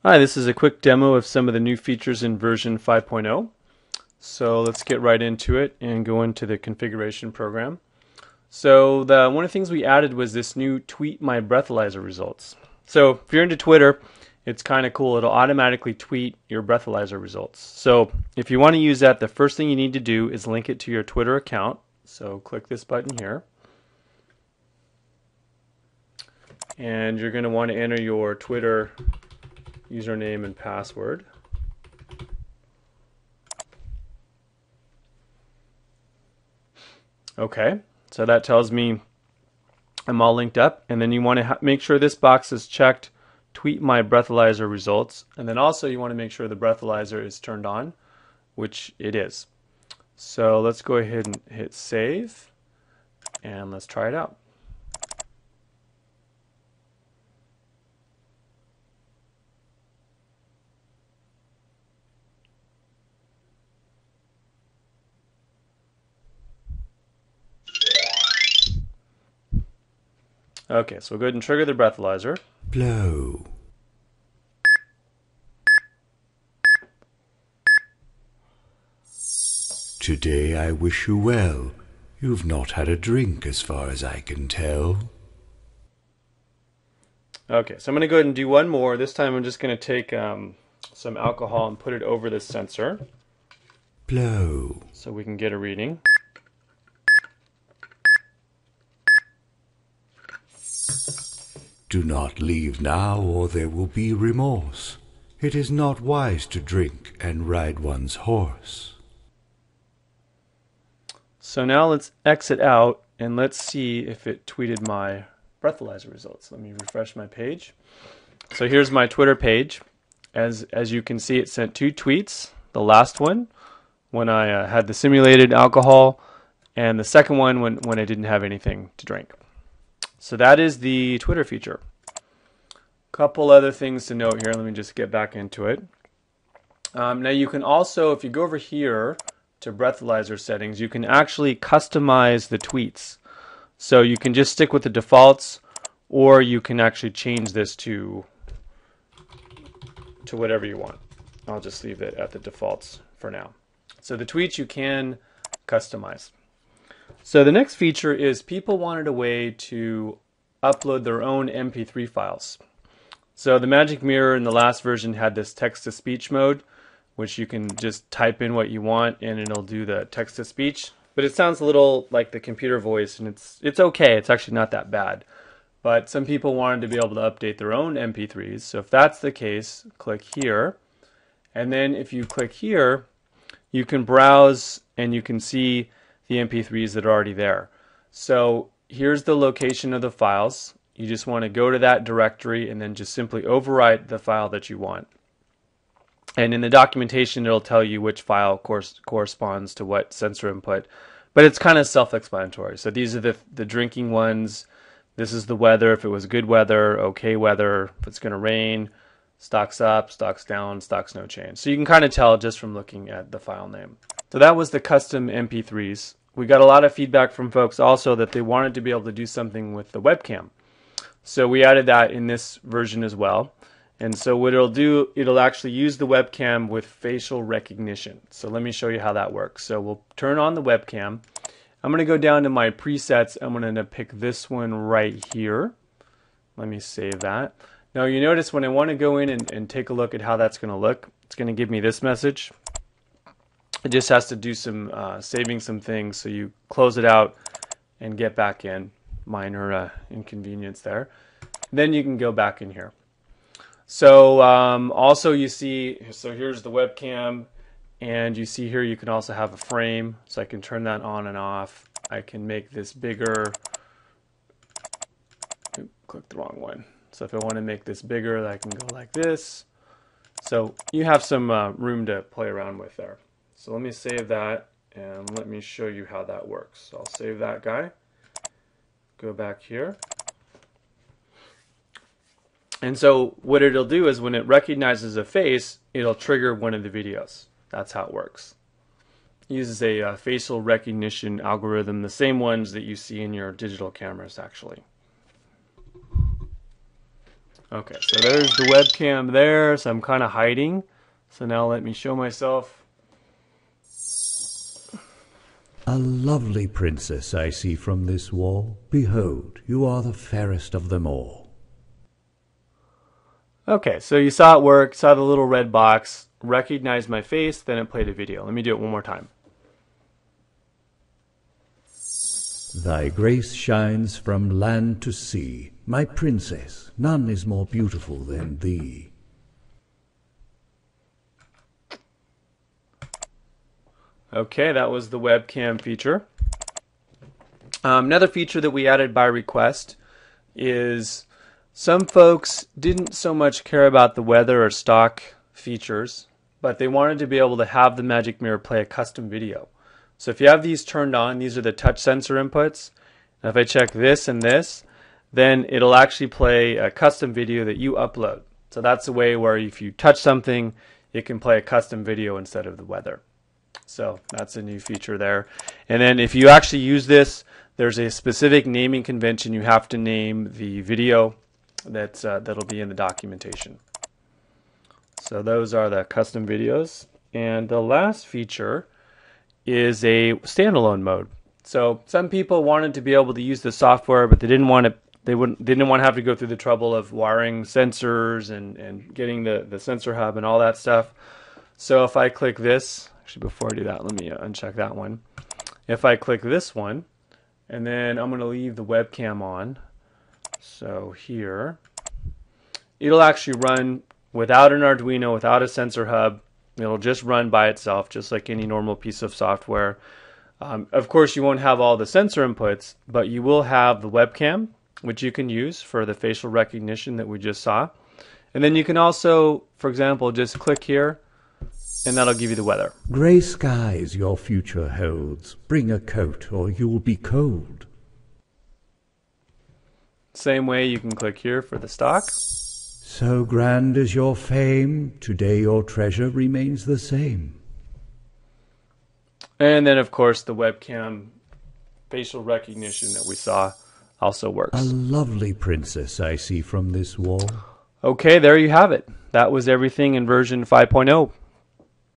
Hi, this is a quick demo of some of the new features in version 5.0. So let's get right into it and go into the configuration program. So one of the things we added was this new tweet my breathalyzer results. So if you're into Twitter, it's kind of cool. It'll automatically tweet your breathalyzer results. So if you want to use that, the first thing you need to do is link it to your Twitter account. So click this button here. And you're going to want to enter your Twitter username and password. Okay, so that tells me I'm all linked up, and then you want to make sure this box is checked, tweet my breathalyzer results, and then also you want to make sure the breathalyzer is turned on, which it is. So let's go ahead and hit save, and let's try it out. Okay, so we'll go ahead and trigger the breathalyzer. Blow. Today I wish you well. You've not had a drink as far as I can tell. Okay, so I'm going to go ahead and do one more. This time I'm just going to take some alcohol and put it over this sensor. Blow. So we can get a reading. Do not leave now, or there will be remorse. It is not wise to drink and ride one's horse. So now let's exit out and let's see if it tweeted my breathalyzer results. Let me refresh my page. So here's my Twitter page. As you can see, it sent 2 tweets. The last one when I had the simulated alcohol, and the second one when I didn't have anything to drink. So that is the Twitter feature. Couple other things to note here. Let me just get back into it. Now you can also, if you go over here to breathalyzer settings, you can actually customize the tweets. So you can just stick with the defaults, or you can actually change this to whatever you want. I'll just leave it at the defaults for now. So the tweets you can customize. So the next feature is people wanted a way to upload their own MP3 files. So the Magic Mirror in the last version had this text-to-speech mode, which you can just type in what you want and it'll do the text-to-speech. But it sounds a little like the computer voice, and it's okay. It's actually not that bad. But some people wanted to be able to update their own MP3s. So if that's the case, click here. And then if you click here, you can browse and you can see the MP3s that are already there. So here's the location of the files. You just want to go to that directory and then just simply overwrite the file that you want. And in the documentation, it'll tell you which file corresponds to what sensor input. But it's kind of self-explanatory. So these are the drinking ones. This is the weather, if it was good weather, okay weather, if it's going to rain, stocks up, stocks down, stocks no change. So you can kind of tell just from looking at the file name. So that was the custom MP3s. We got a lot of feedback from folks also that they wanted to be able to do something with the webcam. So we added that in this version as well. And so what it'll do, it'll actually use the webcam with facial recognition. So let me show you how that works. So we'll turn on the webcam. I'm going to go down to my presets. I'm going to pick this one right here. Let me save that. Now you notice when I want to go in and take a look at how that's going to look, it's going to give me this message. It just has to do some saving some things. So you close it out and get back in. Minor inconvenience there. Then you can go back in here. So also you see, so here's the webcam, and you see here you can also have a frame, so I can turn that on and off. I can make this bigger. Oops, clicked the wrong one. So if I want to make this bigger, I can go like this. So you have some room to play around with there. So let me save that and let me show you how that works. So I'll save that guy. Go back here. And so what it'll do is when it recognizes a face, it'll trigger one of the videos. That's how it works. It uses a facial recognition algorithm, the same ones that you see in your digital cameras actually. Okay, so there's the webcam there, so I'm kind of hiding. So now let me show myself. A lovely princess I see from this wall. Behold, you are the fairest of them all. Okay, so you saw it work, saw the little red box, recognized my face, then it played a video. Let me do it one more time. Thy grace shines from land to sea. My princess, none is more beautiful than thee. Okay, that was the webcam feature. Another feature that we added by request is some folks didn't so much care about the weather or stock features, but they wanted to be able to have the Magic Mirror play a custom video. So if you have these turned on, these are the touch sensor inputs. And if I check this and this, then it'll actually play a custom video that you upload. So that's a way where if you touch something, it can play a custom video instead of the weather. So that's a new feature there. And then if you actually use this, there's a specific naming convention. You have to name the video that'll be in the documentation. So those are the custom videos. And the last feature is a standalone mode. So some people wanted to be able to use the software, but they didn't want to. They didn't want to have to go through the trouble of wiring sensors and getting the sensor hub and all that stuff. So if I click this, actually before I do that, let me uncheck that one. If I click this one, and then I'm going to leave the webcam on. So here, it'll actually run without an Arduino, without a sensor hub. It'll just run by itself, just like any normal piece of software. Of course, you won't have all the sensor inputs, but you will have the webcam, which you can use for the facial recognition that we just saw. And then you can also, for example, just click here, and that'll give you the weather. Grey skies your future holds. Bring a coat or you'll be cold. Same way you can click here for the stock. So grand is your fame, today your treasure remains the same. And then, of course, the webcam facial recognition that we saw also works. A lovely princess I see from this wall. Okay, there you have it. That was everything in version 5.0.